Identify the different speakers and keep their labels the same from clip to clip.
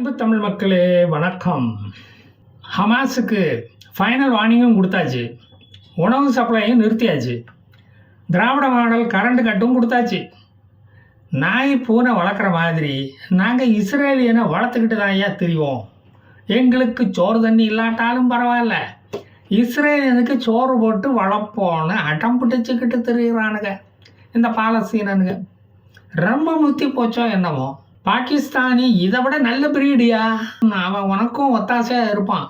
Speaker 1: அன்பு தமிழ் மக்களே வணக்கம். ஹமாஸுக்கு ஃபைனல் வார்னிங்கும் கொடுத்தாச்சு, உணவு சப்ளையும் நிறுத்தியாச்சு, திராவிட மாடல் கரண்ட் கட்டும் கொடுத்தாச்சு. நாய் பூனை வளர்க்குற மாதிரி நாங்கள் இஸ்ரேலியனை வளர்த்துக்கிட்டு தான் ஐயா தெரிவோம். எங்களுக்கு சோறு தண்ணி இல்லாட்டாலும் பரவாயில்ல, இஸ்ரேலியனுக்கு சோறு போட்டு வளர்ப்போன்னு அடம் பிடிச்சிக்கிட்டு தெரிகிறானுங்க இந்த பாலஸ்தீனனுங்க. ரொம்ப முத்தி போச்சோ என்னமோ. பாகிஸ்தானி இதை விட நல்ல பிரீடியா, அவன் உனக்கும் ஒத்தாசையாக இருப்பான்.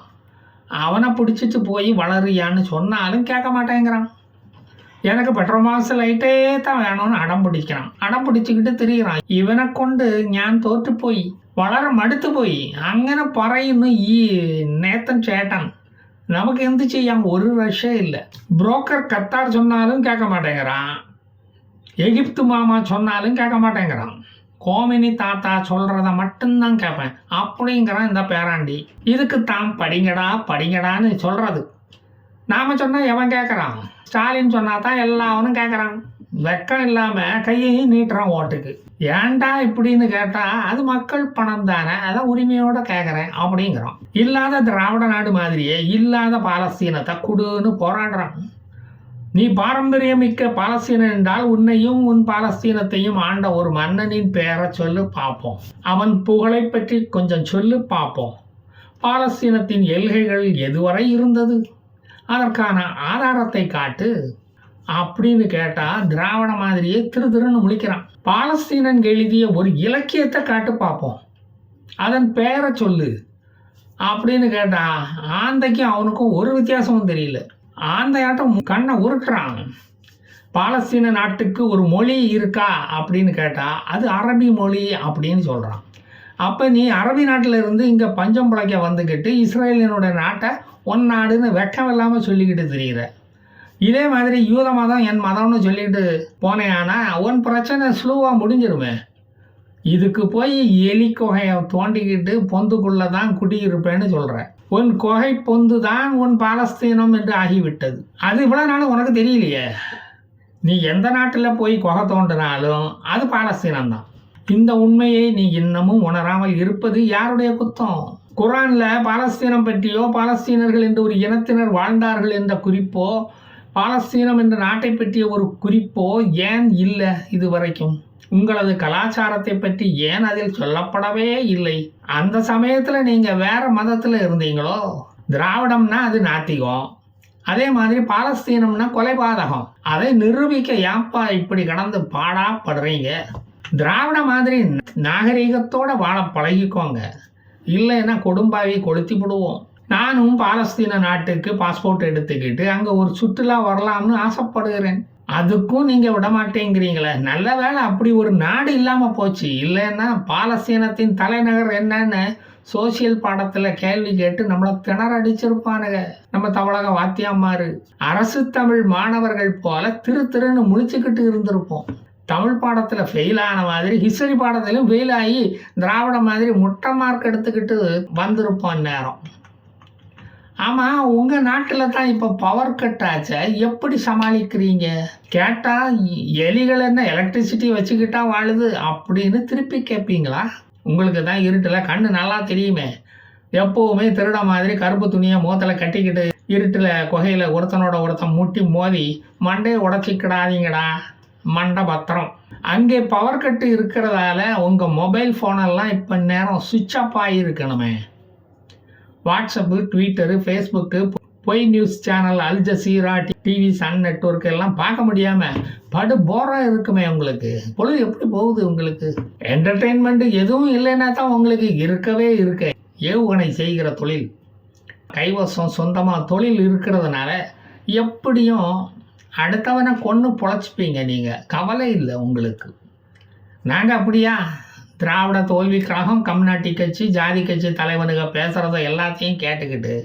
Speaker 1: அவனை பிடிச்சிட்டு போய் வளரியான்னு சொன்னாலும் கேட்க மாட்டேங்கிறான். எனக்கு பெட்ரோமாஸ் லைட்டே தான் வேணும்னு அடம் பிடிக்கிறான். அடம் பிடிச்சிக்கிட்டு திரிகிறான். இவனை கொண்டு ஞான் தோற்று போய் வளர மடுத்து போய் அங்கன பறையுன்னு நேத்தன் சேட்டன் நமக்கு எந்த செய்யாம ஒரு விஷயம் இல்லை. புரோக்கர் கத்தார் சொன்னாலும் கேட்க மாட்டேங்கிறான். எகிப்து மாமா சொன்னாலும் கேட்க மாட்டேங்கிறான். கோமினி தாத்தா சொல்கிறத மட்டும்தான் கேட்பேன் அப்படிங்கிறான் இந்த பேராண்டி. இதுக்கு தான் படிங்கடா படிங்கடான்னு சொல்கிறது. நாம் சொன்னால் எவன் கேட்குறான்? ஸ்டாலின் சொன்னா தான் எல்லாவனும் கேட்குறான். வெக்கம் இல்லாமல் கையையும் நீட்டுறான் ஓட்டுக்கு. ஏன்டா இப்படின்னு கேட்டால் அது மக்கள் பணம் தானே, அதான் உரிமையோடு கேட்குறேன் அப்படிங்கிறான். இல்லாத திராவிட நாடு மாதிரியே இல்லாத பாலஸ்தீனத்தை குடுன்னு போராடுறான். நீ பாரம்பரியமிக்க பாலஸ்தீனன் என்றால் உன்னையும் உன் பாலஸ்தீனத்தையும் ஆண்ட ஒரு மன்னனின் பெயரை சொல்லு பார்ப்போம். அவன் புகழை பற்றி கொஞ்சம் சொல்லு பார்ப்போம். பாலஸ்தீனத்தின் எல்கைகள் எதுவரை இருந்தது, அதற்கான ஆதாரத்தை காட்டு அப்படின்னு கேட்டால் திராவிட மாதிரியே திருன்னு முழிக்கிறான். பாலஸ்தீனன் எழுதிய ஒரு இலக்கியத்தை காட்டு பார்ப்போம், அதன் பெயரை சொல்லு அப்படின்னு கேட்டால் ஆந்தைக்கும் அவனுக்கும் ஒரு வித்தியாசமும் தெரியல. ஆந்தையாட்டம் கண்ணை உருட்டுறான். பாலஸ்தீன நாட்டுக்கு ஒரு மொழி இருக்கா அப்படின்னு கேட்டால் அது அரபி மொழி அப்படின்னு சொல்கிறான். அப்போ நீ அரபி நாட்டில் இருந்து இங்கே பஞ்சம் பிழைக்க வந்துக்கிட்டு இஸ்ரேலியனோட நாட்டை ஒன் நாடுன்னு வெக்கம் இல்லாமல் சொல்லிக்கிட்டு தெரியுற. இதே மாதிரி யூத மதம் என் மதம்னு சொல்லிட்டு போனேன்னா உன் பிரச்சனை ஸ்லோவாக முடிஞ்சிருமே. இதுக்கு போய் எலி குகையை தோண்டிக்கிட்டு பொந்துக்குள்ளே தான் குடியிருப்பேன்னு சொல்கிறேன். உன் குகை பொந்து தான் உன் பாலஸ்தீனம் என்று ஆகிவிட்டது. அது இவ்வளோ நாளும் உனக்கு தெரியலையே. நீ எந்த நாட்டில் போய் குகை தோண்டினாலும் அது பாலஸ்தீனம் தான். இந்த உண்மையை நீ இன்னமும் உணராமல் இருப்பது யாருடைய குத்தம்? குரானில் பாலஸ்தீனம் பற்றியோ பாலஸ்தீனர்கள் என்று ஒரு இனத்தினர் வாழ்ந்தார்கள் என்ற குறிப்போ பாலஸ்தீனம் என்ற நாட்டை பற்றிய ஒரு குறிப்போ ஏன் இல்லை இது வரைக்கும்? உங்களது கலாச்சாரத்தை பற்றி ஏன் அதில் சொல்லப்படவே இல்லை? அந்த சமயத்தில் நீங்கள் வேற மதத்தில் இருந்தீங்களோ? திராவிடம்னா அது நாத்திகம், அதே மாதிரி பாலஸ்தீனம்னா கொலைபாதகம். அதை நிரூபிக்க ஏப்பா இப்படி கடந்து பாடாப்படுறீங்க? திராவிட மாதிரி நாகரிகத்தோட வாழ பழகிக்கோங்க, இல்லைன்னா கொடும்பாவி கொளுத்தி விடுவோம். நானும் பாலஸ்தீன நாட்டுக்கு பாஸ்போர்ட் எடுத்துக்கிட்டு அங்கே ஒரு சுற்றுலா வரலாம்னு ஆசைப்படுகிறேன். அதுக்கும் நீங்கள் விட மாட்டேங்கிறீங்களே. நல்ல வேலை அப்படி ஒரு நாடு இல்லாமல் போச்சு. இல்லைன்னா பாலஸ்தீனத்தின் தலைநகர் என்னன்னு சோசியல் பாடத்தில் கேள்வி கேட்டு நம்மளை திணறடிச்சிருப்பானுங்க நம்ம தமிழக வாத்தியாமாரு. அரசு தமிழ் மாணவர்கள் போல திருன்னு முழிச்சுக்கிட்டு இருந்திருப்போம். தமிழ் பாடத்தில் ஃபெயில் ஆன மாதிரி ஹிஸ்டரி பாடத்திலும் ஃபெயில் ஆகி திராவிட மாதிரி முட்டை மார்க் எடுத்துக்கிட்டு வந்திருப்போம் நேரம். ஆமாம், உங்கள் நாட்டில் தான் இப்போ பவர் கட் ஆச்சா, எப்படி சமாளிக்கிறீங்க? கேட்டால் எலிகள் என்ன எலக்ட்ரிசிட்டி வச்சுக்கிட்டா வாழுது அப்படின்னு திருப்பி கேட்பீங்களா? உங்களுக்கு தான் இருட்டில் கண்ணு நல்லா தெரியுமே. எப்போவுமே திருட மாதிரி கருப்பு துணியை முகத்தில் கட்டிக்கிட்டு இருட்டில் குகையில் ஒருத்தனோட ஒருத்தன் முட்டி மோதி மண்டையை உடச்சிக்கிடாதீங்கடா, மண்டை பத்திரம். அங்கே பவர் கட்டு இருக்கிறதால உங்கள் மொபைல் ஃபோனெல்லாம் இப்போ நேரம் சுவிட்ச் ஆஃப் ஆகியிருக்கணுமே. வாட்ஸ்அப்பு, ட்விட்டரு, ஃபேஸ்புக்கு, பொய் news channel, Al Jazeera, TV, Sun Network எல்லாம் பார்க்க முடியாமல் படு போராக இருக்குமே உங்களுக்கு. பொழுது எப்படி போகுது உங்களுக்கு? என்டர்டெயின்மெண்ட்டு எதுவும் இல்லைன்னா தான் உங்களுக்கு இருக்கவே இருக்க. ஏவுகணை செய்கிற தொழில், கைவசம் சொந்தமாக தொழில் இருக்கிறதுனால எப்படியும் அடுத்தவனை கொன்று பொழைச்சிப்பீங்க. நீங்கள் கவலை இல்லை உங்களுக்கு. நாங்கள் அப்படியா? திராவிட தோல்வி கழகம், கம்யூனிட்டி கட்சி, ஜாதி கட்சி தலைவனுங்க பேசுகிறத எல்லாத்தையும் கேட்டுக்கிட்டு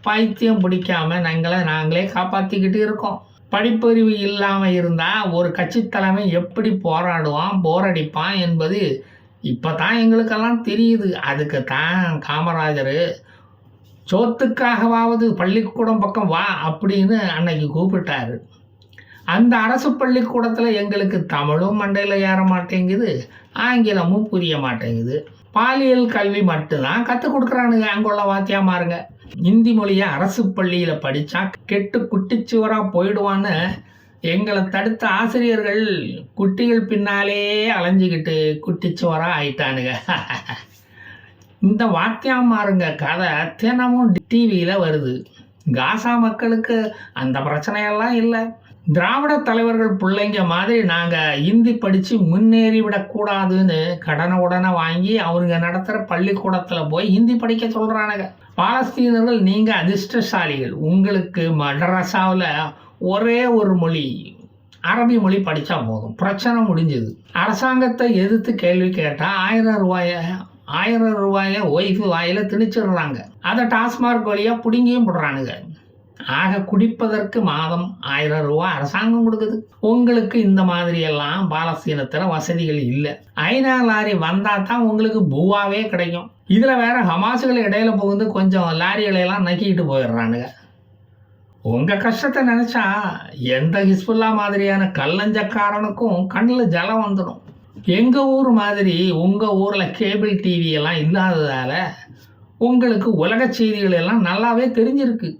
Speaker 1: பைத்தியம் பிடிக்காம நாங்களே காப்பாற்றிக்கிட்டு இருக்கோம். படிப்பறிவு இல்லாமல் இருந்தால் ஒரு கட்சி தலைமை எப்படி போராடுவான், போரடிப்பான் என்பது இப்போ தான் எங்களுக்கெல்லாம் தெரியுது. அதுக்கு தான் காமராஜர் சோத்துக்காகவாவது பள்ளிக்கூடம் பக்கம் வா அப்படின்னு அன்னைக்கு கூப்பிட்டாரு. அந்த அரசு பள்ளிக்கூடத்தில் எங்களுக்கு தமிழும் மண்டையில் ஏற மாட்டேங்குது, ஆங்கிலமும் புரிய மாட்டேங்குது. பாலியல் கல்வி மட்டும்தான் கற்றுக் கொடுக்குறானுங்க அங்குள்ள வாத்தியாமாருங்க. இந்தி மொழியை அரசு பள்ளியில் படித்தா கெட்டு குட்டிச்சுவராக போயிடுவான்னு எங்களை தடுத்த ஆசிரியர்கள் குட்டிகள் பின்னாலே அலைஞ்சிக்கிட்டு குட்டிச்சுவராக ஆயிட்டானுங்க. இந்த வாத்தியாமாருங்க கதை தினமும் டிவியில் வருது. காசா மக்களுக்கு அந்த பிரச்சனையெல்லாம் இல்லை. திராவிட தலைவர்கள் பிள்ளைங்க மாதிரி நாங்கள் ஹிந்தி படித்து முன்னேறி விடக்கூடாதுன்னு உடனே வாங்கி அவருங்க நடத்துகிற பள்ளிக்கூடத்தில் போய் ஹிந்தி படிக்க சொல்கிறானுங்க. பாலஸ்தீனர்கள் நீங்கள் அதிர்ஷ்டசாலிகள். உங்களுக்கு மதரசாவில் ஒரே ஒரு மொழி அரபி மொழி படித்தா போதும், பிரச்சனை முடிஞ்சுது. அரசாங்கத்தை எதிர்த்து கேள்வி கேட்டால் 1000 ரூபாயை ஒய்ஃபு வாயில் திணிச்சிடுறாங்க. அதை டாஸ்மார்க் வழியாக பிடுங்கியும் போடுறானுங்க. ஆக குடிப்பதற்கு மாதம் 1000 ரூபா அரசாங்கம் கொடுக்குது. உங்களுக்கு இந்த மாதிரியெல்லாம் பாலஸ்தீனத்தில் வசதிகள் இல்லை. ஐநா லாரி வந்தால் தான் உங்களுக்கு பூவாவே கிடைக்கும். இதில் வேற ஹமாசுகள் இடையில புகுந்து கொஞ்சம் லாரிகளையெல்லாம் நக்கிக்கிட்டு போயிடுறானுங்க. உங்கள் கஷ்டத்தை நினச்சா எந்த ஹிஸ்புல்லா மாதிரியான கல்லஞ்சக்காரனுக்கும் கண்ணில் ஜலம் வந்துடும். எங்கள் ஊர் மாதிரி உங்கள் ஊரில் கேபிள் டிவி எல்லாம் இல்லாததால் உங்களுக்கு உலக செய்திகள் எல்லாம் நல்லாவே தெரிஞ்சிருக்கு.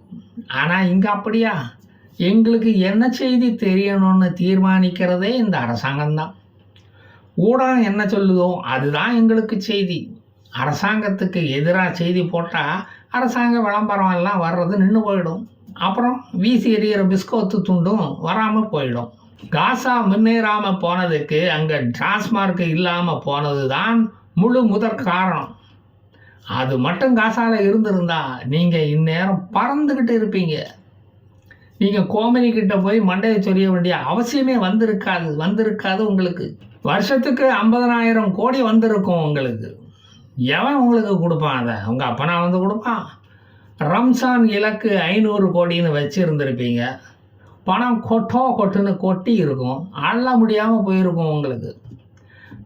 Speaker 1: ஆனால் இங்கே அப்படியா? எங்களுக்கு என்ன செய்தி தெரியணும்னு தீர்மானிக்கிறதே இந்த அரசாங்கம்தான். ஊடகம் என்ன சொல்லுதோ அதுதான் எங்களுக்கு செய்தி. அரசாங்கத்துக்கு எதிராக செய்தி போட்டால் அரசாங்க விளம்பரம் எல்லாம் வர்றது நின்று போயிடும். அப்புறம் வீசி எறிகிற பிஸ்கோத்து துண்டும் வராமல் போயிடும். காசா முன்னேறாமல் போனதுக்கு அங்கே டாஸ்மார்க் இல்லாமல் போனது தான் முழு முதற் காரணம். அது மட்டும் காசாவில் இருந்திருந்தா நீங்கள் இந்நேரம் பறந்துக்கிட்டு இருப்பீங்க. நீங்கள் கோமரிக்கிட்ட போய் மண்டையை சொரிய வேண்டிய அவசியமே வந்திருக்காது உங்களுக்கு. வருஷத்துக்கு 50,000 கோடி வந்திருக்கும் உங்களுக்கு. எவன் உங்களுக்கு கொடுப்பான்? அதை உங்கள் அப்பனா வந்து கொடுப்பான். ரம்சான் இலக்கு 500 கோடின்னு வச்சுருந்துருப்பீங்க. பணம் கொட்டுன்னு கொட்டி இருக்கும். அள்ள முடியாமல் போயிருக்கும் உங்களுக்கு.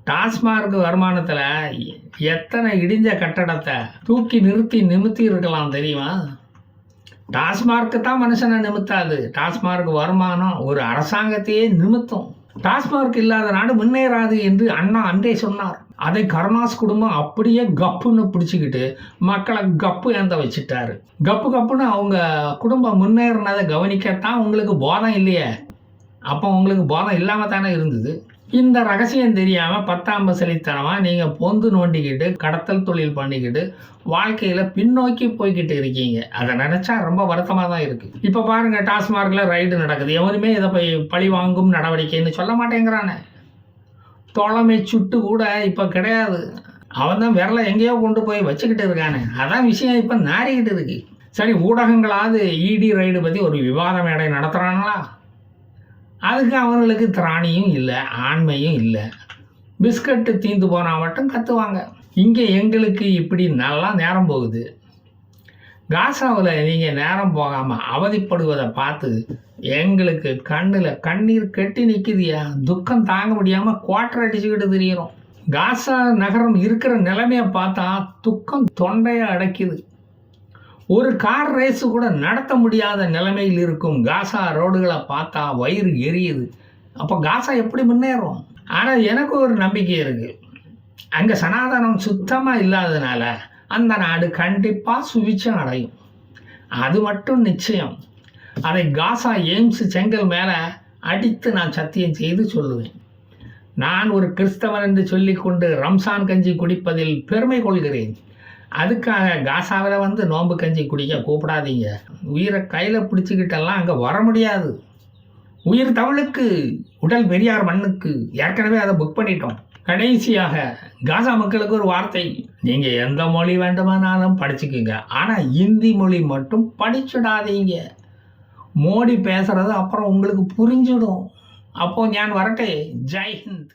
Speaker 1: டாஸ்மார்க் வருமானத்தில் எத்தனை இடிஞ்ச கட்டடத்தை தூக்கி நிமித்தி இருக்கலாம் தெரியுமா? டாஸ்மார்க்கு தான் மனுஷனை நிமித்தாது. டாஸ்மார்க் வருமானம் ஒரு அரசாங்கத்தையே நிமித்தும். டாஸ்மார்க் இல்லாத நாடு முன்னேறாது என்று அண்ணா அன்றே சொன்னார். அதை கருணாஸ் குடும்பம் அப்படியே கப்புன்னு பிடிச்சிக்கிட்டு மக்களை கப்பு ஏந்த வச்சுட்டாரு. கப்புன்னு அவங்க குடும்பம் முன்னேறினதை கவனிக்கத்தான் உங்களுக்கு போதம் இல்லையே. அப்போ உங்களுக்கு போதம் இல்லாமல் தானே இருந்தது. இந்த ரகசியம் தெரியாமல் 10ஆம் பசலித்தனமாக நீங்கள் பொந்து நோண்டிக்கிட்டு கடத்தல் தொழில் பண்ணிக்கிட்டு வாழ்க்கையில் பின்னோக்கி போய்கிட்டு இருக்கீங்க. அதை நினச்சா ரொம்ப வருத்தமாக தான் இருக்குது. இப்போ பாருங்கள், டாஸ்மார்க்கில் ரைடு நடக்குது. எவனுமே இதை போய் பழி வாங்கும் நடவடிக்கைன்னு சொல்ல மாட்டேங்கிறானே. தொலைமை சுட்டு கூட இப்போ கிடையாது. அவன் தான் விரலை எங்கேயோ கொண்டு போய் வச்சுக்கிட்டு இருக்கானே. அதான் விஷயம் இப்போ நாரிக்கிட்டு இருக்கு. சரி, ஊடகங்களாவது இடி ரைடு பற்றி ஒரு விவாத மேடை நடத்துகிறாங்களா? அதுக்கு அவங்களுக்கு திராணியும் இல்லை, ஆண்மையும் இல்லை. பிஸ்கட்டு தீந்து போனால் மட்டும் கற்றுவாங்க. இங்கே எங்களுக்கு இப்படி நல்லா நேரம் போகுது. காசாவில் நீங்கள் நேரம் போகாமல் அவதிப்படுவதை பார்த்து எங்களுக்கு கண்ணில் கண்ணீர் கெட்டி நிற்குதியா. துக்கம் தாங்க முடியாமல் குவாட்டர் அடிச்சுக்கிட்டு தெரிகிறோம். காசா நகரம் இருக்கிற நிலைமையை பார்த்தா துக்கம் தொண்டையை அடைக்குது. ஒரு கார் ரேஸு கூட நடத்த முடியாத நிலைமையில் இருக்கும் காசா ரோடுகளை பார்த்தா வயிறு எரியுது. அப்போ காசா எப்படி முன்னேறும்? ஆனால் எனக்கு ஒரு நம்பிக்கை இருக்குது. அங்கே சனாதனம் சுத்தமாக இல்லாததுனால அந்த நாடு கண்டிப்பாக சுபிட்சம் அடையும். அது மட்டும் நிச்சயம். அதை காசா எய்ம்ஸ் செங்கல் மேலே அடித்து நான் சத்தியம் செய்து சொல்லுவேன். நான் ஒரு கிறிஸ்தவன் என்று சொல்லிக்கொண்டு ரம்சான் கஞ்சி குடிப்பதில் பெருமை கொள்கிறேன். அதுக்காக காசாவில் வந்து நோன்பு கஞ்சி குடிக்க கூப்பிடாதீங்க. உயிரை கையில் பிடிச்சிக்கிட்டெல்லாம் அங்கே வர முடியாது. உயிர் தமிழுக்கு, உடல் பெரியார் மண்ணுக்கு. ஏற்கனவே அதை புக் பண்ணிட்டோம். கடைசியாக காசா மக்களுக்கு ஒரு வார்த்தை. நீங்கள் எந்த மொழி வேண்டுமானாலும் படிச்சுக்குங்க, ஆனால் இந்தி மொழி மட்டும் படிச்சுடாதீங்க. மோடி பேசுகிறது அப்புறம் உங்களுக்கு புரிஞ்சிடும். அப்போது ஞான் வரட்டே. ஜெய் ஹிந்த்.